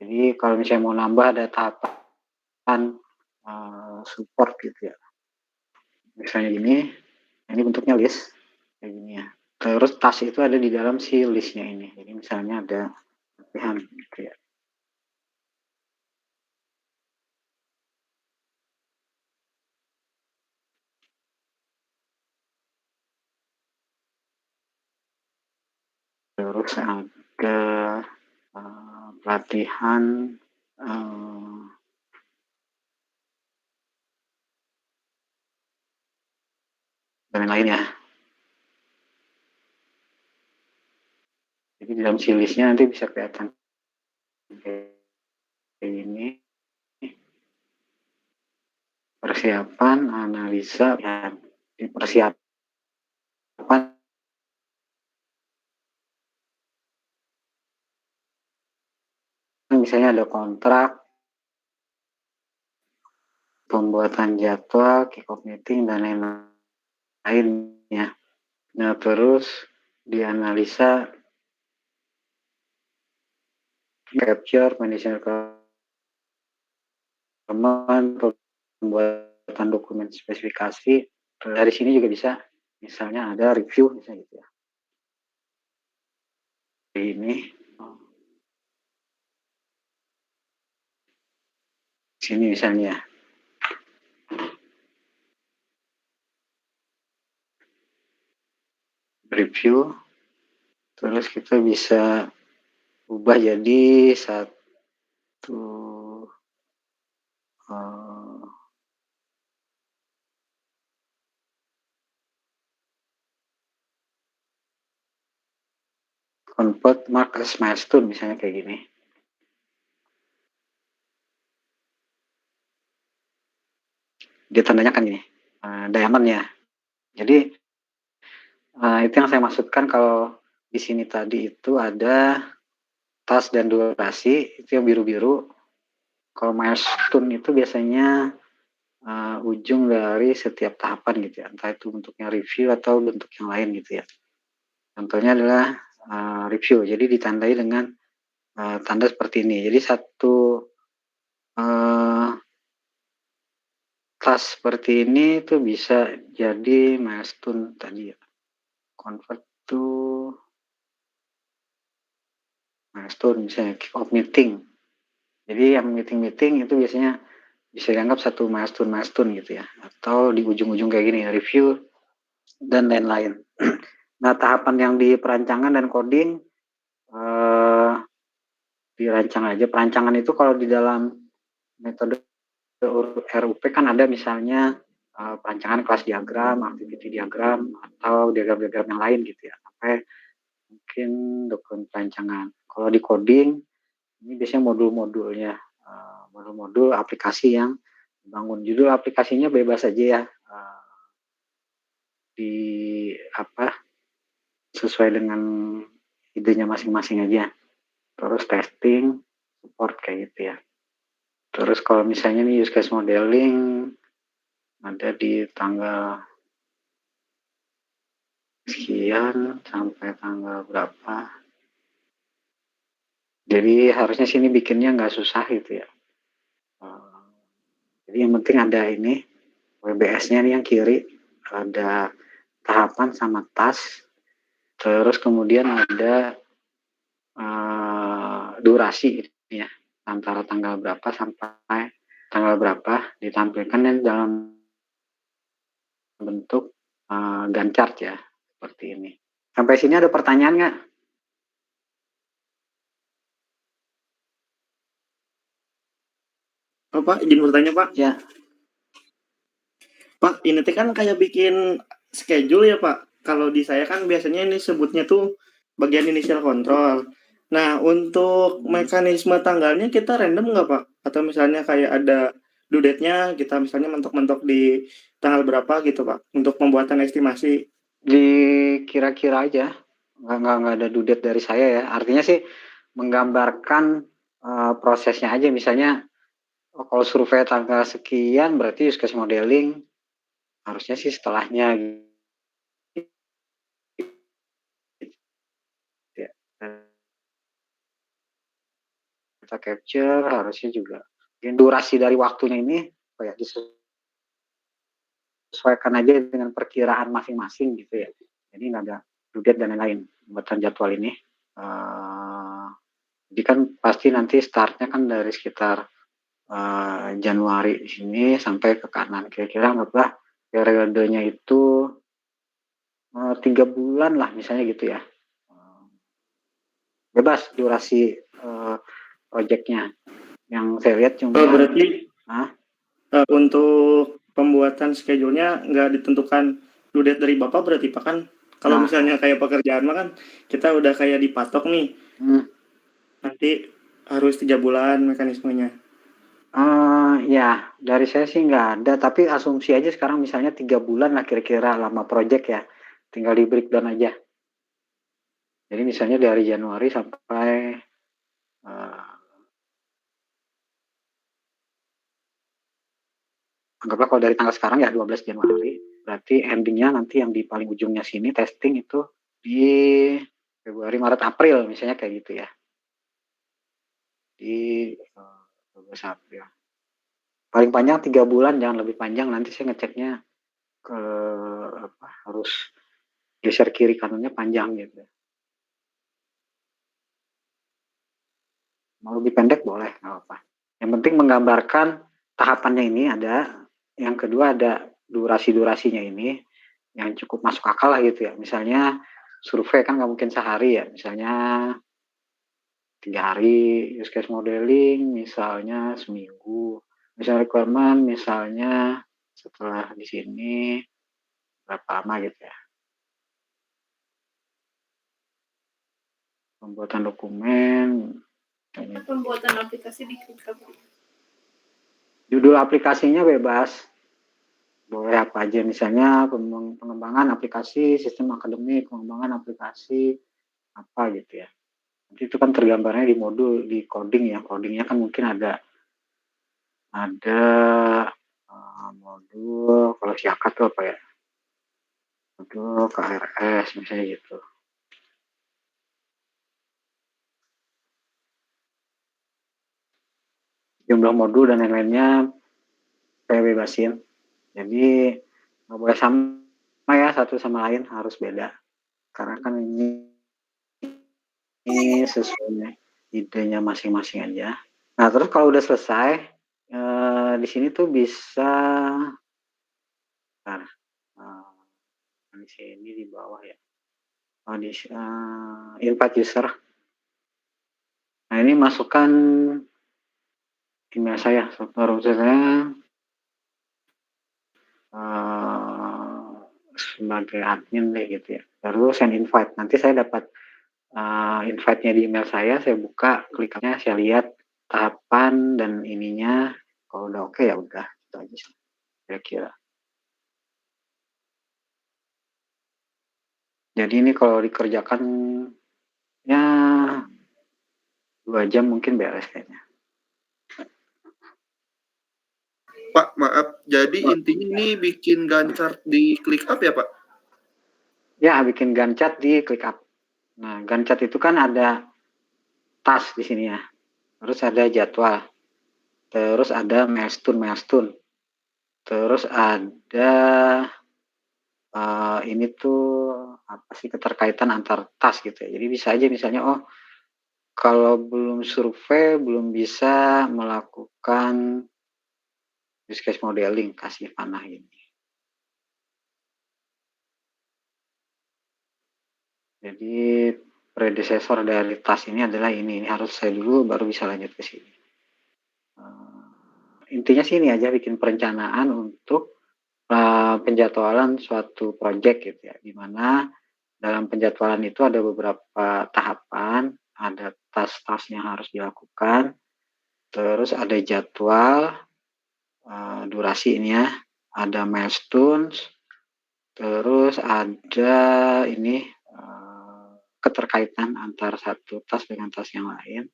Jadi kalau misalnya mau nambah ada tahapan support gitu ya. Misalnya ini bentuknya list kayak gini ya. Terus task itu ada di dalam si listnya ini. Jadi misalnya ada latihan gitu ya. Terus ada pelatihan dan lain-lain ya. Jadi di dalam si listnya nanti bisa kelihatan kayak ini. Persiapan, analisa, ya, persiapan misalnya ada kontrak, pembuatan jadwal, kick-off meeting, dan lain-lain ya. Nah, terus dianalisa, capture, manajemen pembuatan dokumen spesifikasi. Dari sini juga bisa, misalnya ada review, misalnya gitu ya. Ini, sini misalnya. Review, terus kita bisa ubah jadi satu convert mark as milestone misalnya kayak gini. Dia tandanya kan gini, diamond ya. Jadi itu yang saya maksudkan kalau di sini tadi itu ada task dan durasi, itu yang biru-biru. Kalau milestone itu biasanya ujung dari setiap tahapan gitu ya, entah itu bentuknya review atau bentuk yang lain gitu ya. Contohnya adalah review, jadi ditandai dengan tanda seperti ini. Jadi satu task seperti ini tuh bisa jadi milestone tadi ya. Convert to milestone, misalnya kick off meeting. Jadi yang meeting-meeting itu biasanya bisa dianggap satu milestone gitu ya. Atau di ujung-ujung kayak gini, review dan lain-lain. Nah, tahapan yang di perancangan dan coding, dirancang aja. Perancangan itu kalau di dalam metode RUP kan ada misalnya perancangan kelas diagram, activity diagram, atau diagram-diagram yang lain gitu ya. Sampai mungkin dokumen perancangan. Kalau di coding, ini biasanya modul-modulnya, modul-modul aplikasi yang dibangun. Judul aplikasinya bebas aja ya, di sesuai dengan idenya masing-masing aja. Terus testing, support kayak gitu ya. Terus kalau misalnya nih use case modeling ada di tanggal sekian sampai tanggal berapa. Jadi harusnya sini bikinnya nggak susah gitu ya. Jadi yang penting ada ini WBS-nya nih yang kiri, ada tahapan sama task, terus kemudian ada durasi ya, antara tanggal berapa sampai tanggal berapa, ditampilkan dalam bentuk Gantt chart ya, seperti ini. Sampai sini ada pertanyaan nggak? Oh, Pak, izin bertanya, Pak. Ya. Pak, ini kan kayak bikin schedule ya, Pak. Kalau di saya kan biasanya ini sebutnya tuh bagian initial control. Nah, untuk mekanisme tanggalnya kita random nggak, Pak? Atau misalnya kayak ada due date-nya, kita misalnya mentok-mentok di tanggal berapa gitu, Pak, untuk pembuatan estimasi. Di kira-kira aja, nggak ada due date dari saya ya. Artinya sih menggambarkan prosesnya aja. Misalnya kalau survei tanggal sekian berarti use case modeling harusnya sih setelahnya kita capture harusnya juga durasi dari waktunya ini kayak disesuaikan aja dengan perkiraan masing-masing gitu ya. Jadi nggak ada due date dan lain-lain pembuatan jadwal ini. Jadi kan pasti nanti startnya kan dari sekitar Januari sini sampai ke kanan. Kira-kira anggaplah periodenya itu 3 bulan lah misalnya gitu ya. Bebas durasi proyeknya. Yang saya lihat cuma berarti untuk pembuatan schedule-nya nggak ditentukan due date dari Bapak berarti Pak kan? Kalau misalnya kayak pekerjaan mah kan kita udah kayak dipatok nih. Nanti harus 3 bulan mekanismenya. Ya dari saya sih nggak ada, tapi asumsi aja sekarang misalnya 3 bulan lah kira-kira lama project ya. Tinggal di breakdown aja. Jadi misalnya dari Januari sampai anggaplah kalau dari tanggal sekarang ya 12 Januari, berarti endingnya nanti yang di paling ujungnya sini testing itu di Februari, Maret, April misalnya kayak gitu ya. Di 12 April. Paling panjang 3 bulan, jangan lebih panjang, nanti saya ngeceknya ke harus geser kiri kanannya panjang gitu. Mau lebih pendek boleh, nggak apa-apa. Yang penting menggambarkan tahapannya ini ada, yang kedua ada durasi-durasinya ini yang cukup masuk akal lah gitu ya. Misalnya survei kan nggak mungkin sehari ya, misalnya 3 hari, use case modeling misalnya seminggu, misalnya requirement misalnya setelah di sini berapa lama gitu ya. Pembuatan dokumen. Pembuatan aplikasi di ClickUp. Judul aplikasinya bebas. Boleh apa aja, misalnya pengembangan aplikasi sistem akademik, pengembangan aplikasi apa gitu ya. Nanti itu kan tergambarnya di modul, di coding ya. Codingnya kan mungkin ada modul, kalau Siakat itu apa ya? Modul KRS misalnya gitu. Jumlah modul dan lain-lainnya saya bebasin. Jadi nggak boleh sama ya satu sama lain, harus beda. Karena kan ini sesuai idenya masing-masing aja. Nah terus kalau udah selesai, di sini tuh bisa, di sini di bawah ya, invite user. Nah ini masukkan email saya, saya sebagai admin deh gitu ya. Terus send invite. Nanti saya dapat invite-nya di email saya buka, kliknya, saya lihat tahapan dan ininya. Kalau udah oke ya udah, itu aja sih kira-kira. Jadi ini kalau dikerjakan ya 2 jam mungkin beres kayaknya. Pak, maaf. Jadi intinya ini bikin Gantt chart di ClickUp ya, Pak? Ya, bikin Gantt chart di ClickUp. Nah, Gantt chart itu kan ada task di sini ya. Terus ada jadwal. Terus ada milestone. Terus ada ini tuh apa sih, keterkaitan antar task gitu ya. Jadi bisa aja misalnya, oh kalau belum survei belum bisa melakukan use case modeling, kasih panah ini. Jadi predecessor dari task ini adalah ini harus saya dulu baru bisa lanjut ke sini. Intinya sih ini aja, bikin perencanaan untuk penjadwalan suatu project gitu ya, di mana dalam penjadwalan itu ada beberapa tahapan, ada task-task yang harus dilakukan, terus ada jadwal, durasinya, ada milestones, terus ada ini keterkaitan antara satu task dengan task yang lain.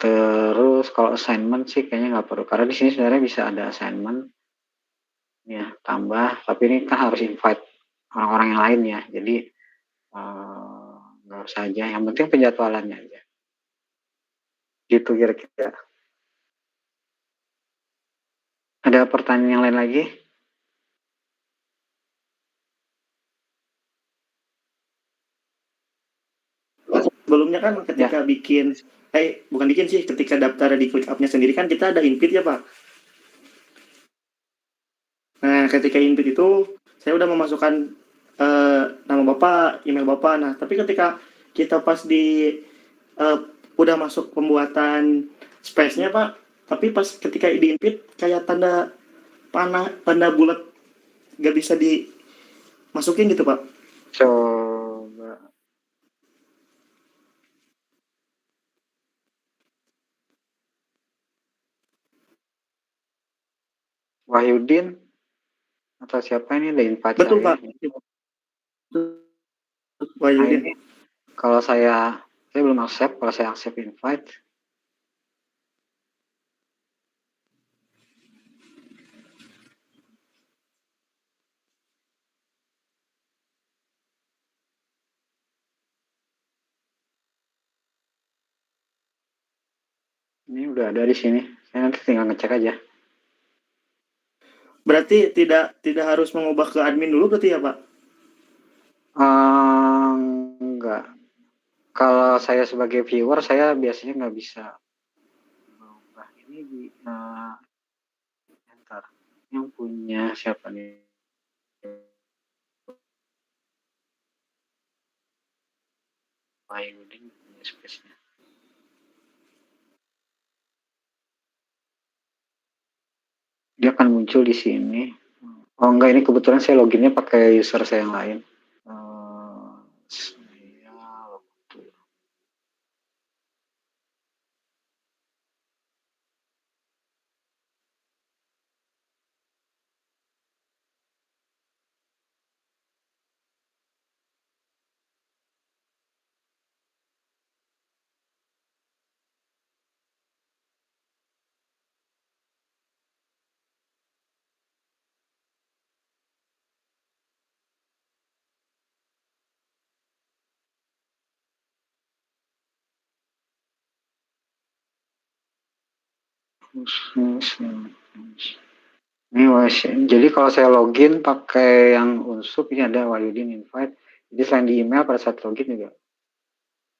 Terus kalau assignment sih kayaknya nggak perlu, karena di sini sebenarnya bisa ada assignment ya tambah, tapi ini kan harus invite orang-orang yang lain ya, jadi nggak usah aja, yang penting penjadwalannya aja. Gitu kira-kira. Ada pertanyaan yang lain lagi? Sebelumnya kan ketika bikin, bukan bikin sih, ketika daftar di ClickUp-nya sendiri kan kita ada invite ya Pak. Nah ketika invite itu saya udah memasukkan nama Bapak, email Bapak. Nah tapi ketika kita pas di udah masuk pembuatan space-nya Pak, tapi pas ketika di invite kayak tanda panah, tanda bulat nggak bisa dimasukin gitu Pak. Coba. Wahyudin atau siapa ini ada invite Betul saya. Pak. Wahyudin. Nah, ini kalau saya belum accept. Kalau saya accept invite, ini udah ada di sini. Saya nanti tinggal ngecek aja. Berarti tidak harus mengubah ke admin dulu berarti ya Pak? Enggak. Kalau saya sebagai viewer, saya biasanya nggak bisa mengubah ini di ntar yang punya siapa nih? Wahyudin punya space-nya. Dia akan muncul di sini. Oh enggak, ini kebetulan saya loginnya pakai user saya yang lain. Saya waktu ini jadi kalau saya login pakai yang Unsup, ini ada Wahyudin invite. Jadi selain di email pada saat login juga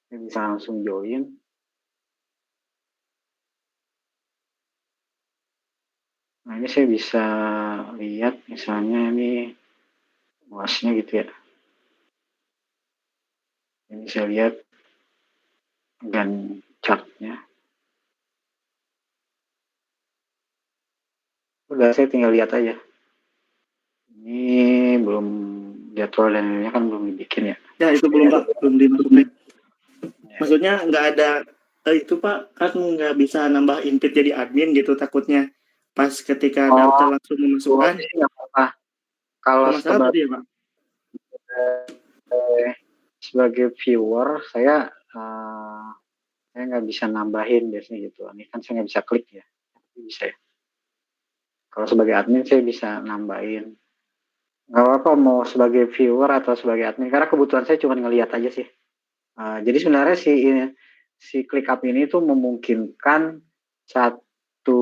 saya bisa langsung join. Nah ini saya bisa lihat misalnya ini UAS-nya gitu ya. Ini saya lihat dan chart-nya. Udah, saya tinggal lihat aja. Ini belum jadwal dan lainnya kan belum dibikin ya. Ya itu belum Pak, belum dimasukin. Maksudnya nggak ada itu Pak, kan nggak bisa nambah invite jadi admin gitu takutnya. Pas ketika daftar langsung memasukkan. Nggak apa-apa. Kalau Masalah tadi ya Pak. sebagai viewer saya nggak bisa nambahin biasanya gitu. Ini kan saya nggak bisa klik ya. Bisa ya. Kalau sebagai admin saya bisa nambahin. Nggak apa-apa mau sebagai viewer atau sebagai admin, karena kebutuhan saya cuma ngelihat aja sih. Jadi sebenarnya si ClickUp ini tuh memungkinkan satu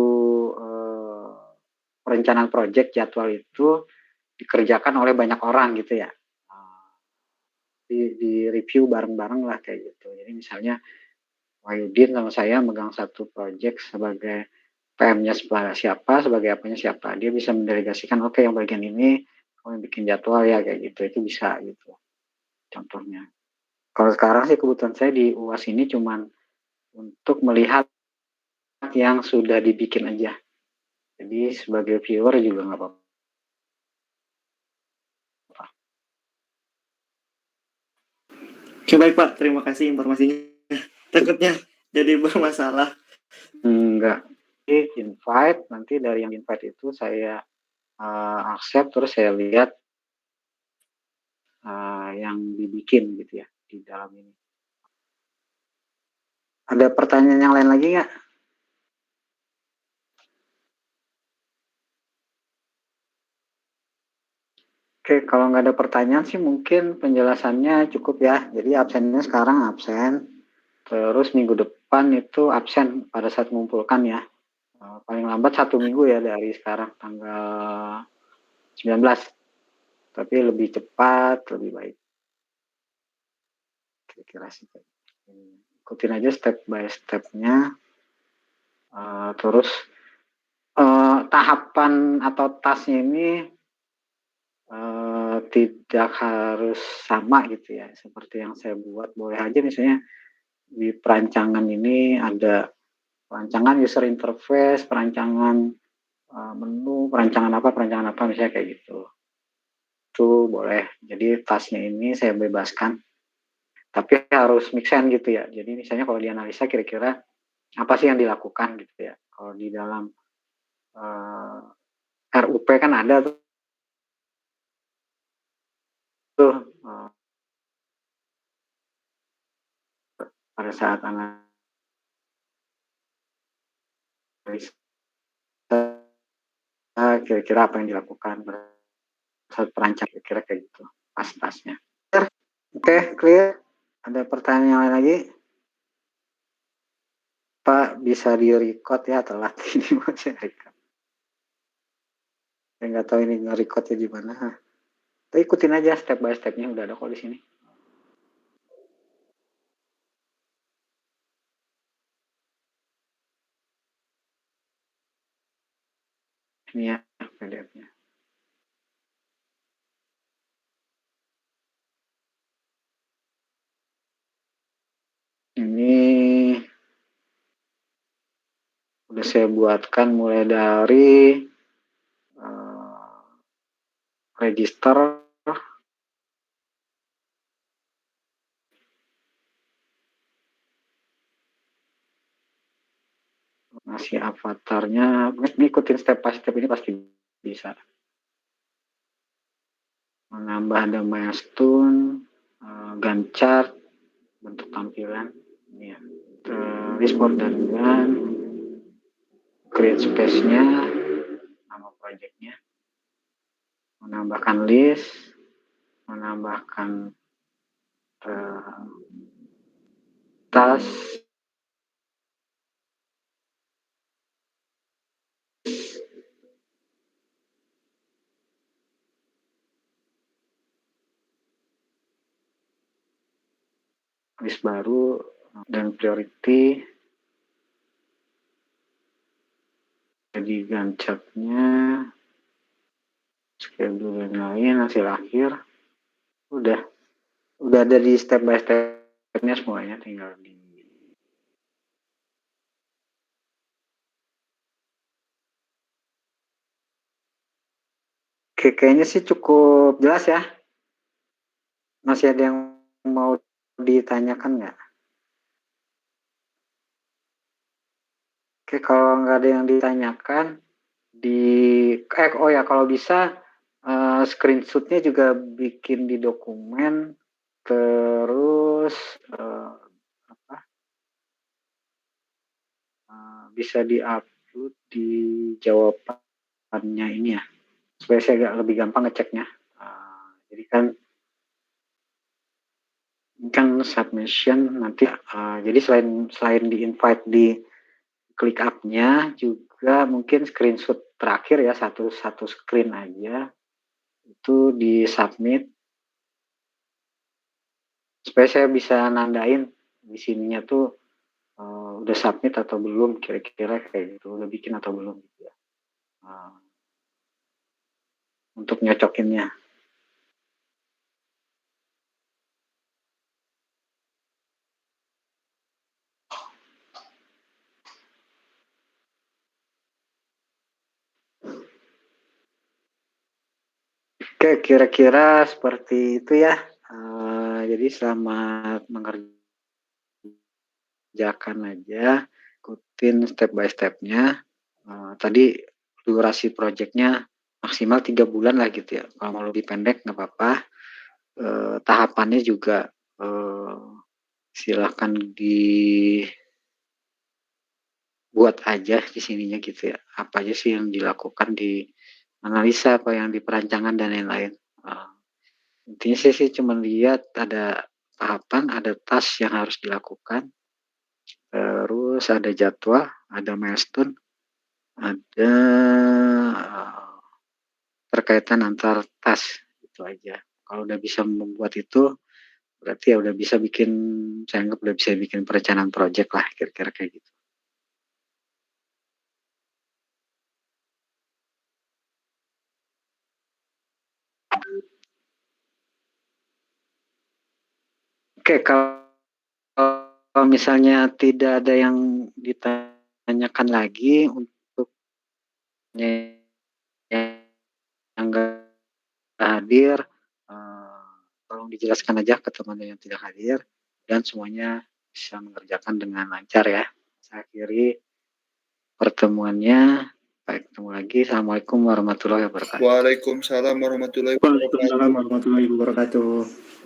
perencanaan project jadwal itu dikerjakan oleh banyak orang gitu ya. Di review bareng-bareng lah kayak gitu. Jadi misalnya Wahyudin sama saya megang satu project sebagai PM-nya siapa, sebagai apanya siapa. Dia bisa mendelegasikan, oke yang bagian ini kamu yang bikin jadwal ya kayak gitu. Itu bisa gitu. Contohnya. Kalau sekarang sih kebutuhan saya di UAS ini cuman untuk melihat yang sudah dibikin aja. Jadi sebagai viewer juga nggak apa-apa. Oke baik Pak, terima kasih informasinya. Takutnya jadi bermasalah. Enggak. Invite, nanti dari yang invite itu saya accept, terus saya lihat yang dibikin gitu ya di dalam ini. Ada pertanyaan yang lain lagi nggak? Oke, kalau nggak ada pertanyaan sih mungkin penjelasannya cukup ya. Jadi absennya sekarang absen, terus minggu depan depan itu absen pada saat mengumpulkan ya. Paling lambat 1 minggu ya dari sekarang tanggal 19. Tapi lebih cepat, lebih baik. Kira-kira sih. Ikutin aja step by step-nya. Terus tahapan atau tasnya ini tidak harus sama gitu ya, seperti yang saya buat. Boleh aja misalnya di perancangan ini ada perancangan user interface, perancangan menu, perancangan apa, misalnya kayak gitu. Itu boleh. Jadi tasnya ini saya bebaskan, tapi harus make sense gitu ya. Jadi misalnya kalau dianalisa kira-kira apa sih yang dilakukan gitu ya. Kalau di dalam RUP kan ada tuh pada saat analisa kira-kira apa yang dilakukan pada saat perancang, kira-kira kayak gitu pas-pasnya. Oke, clear. Ada pertanyaan lain lagi? Pak, bisa di-record ya, telat ini buat saya record. Saya nggak tahu ini nge-recordnya di mana. Tapi ikutin aja step by step-nya, udah ada kok di sini. Ini ya PDF-nya. Ini udah saya buatkan mulai dari register, ngasih avatarnya, ngikutin step by step ini pasti bisa. Menambah ada milestone, Gantt chart, bentuk tampilan, ini ya. List border dan create space-nya, nama project-nya, menambahkan list, menambahkan tas, list baru, dan priority. Jadi Gantt chart-nya, schedule dan lain, hasil akhir, udah ada di step by step-nya semuanya, tinggal di Oke, kayaknya sih cukup jelas ya. Masih ada yang mau ditanyakan nggak? Oke, kalau nggak ada yang ditanyakan, oh ya, kalau bisa screenshot-nya juga bikin di dokumen, terus bisa di-upload di jawabannya ini ya, supaya saya agak lebih gampang ngeceknya. Jadi kan submission nanti, jadi selain di invite di klik up-nya, juga mungkin screenshot terakhir ya, satu screen aja itu di submit, supaya saya bisa nandain di sininya tuh udah submit atau belum, kira-kira kayak gitu, udah bikin atau belum gitu ya, untuk nyocokinnya. Oke, kira-kira seperti itu ya. Jadi selamat mengerjakan aja, ikutin step by step-nya. Tadi durasi project-nya maksimal 3 bulan lah gitu ya. Kalau mau lebih pendek nggak apa-apa. Tahapannya juga silakan dibuat aja di sininya gitu ya. Apa aja sih yang dilakukan di analisa, apa yang di perancangan dan lain-lain. Intinya sih cuma lihat ada tahapan, ada task yang harus dilakukan. terus ada jadwal, ada milestone, ada terkaitan antar task, itu aja. Kalau udah bisa membuat itu, berarti ya udah bisa bikin, saya anggap udah bisa bikin perencanaan project lah, kira-kira kayak gitu. Oke, kalau misalnya tidak ada yang ditanyakan lagi untuk yang nggak hadir, tolong dijelaskan aja ke teman yang tidak hadir dan semuanya bisa mengerjakan dengan lancar ya. Saya akhiri pertemuannya. Baik, ketemu lagi. Assalamualaikum warahmatullahi wabarakatuh. Waalaikumsalam warahmatullahi wabarakatuh. Waalaikumsalam warahmatullahi wabarakatuh.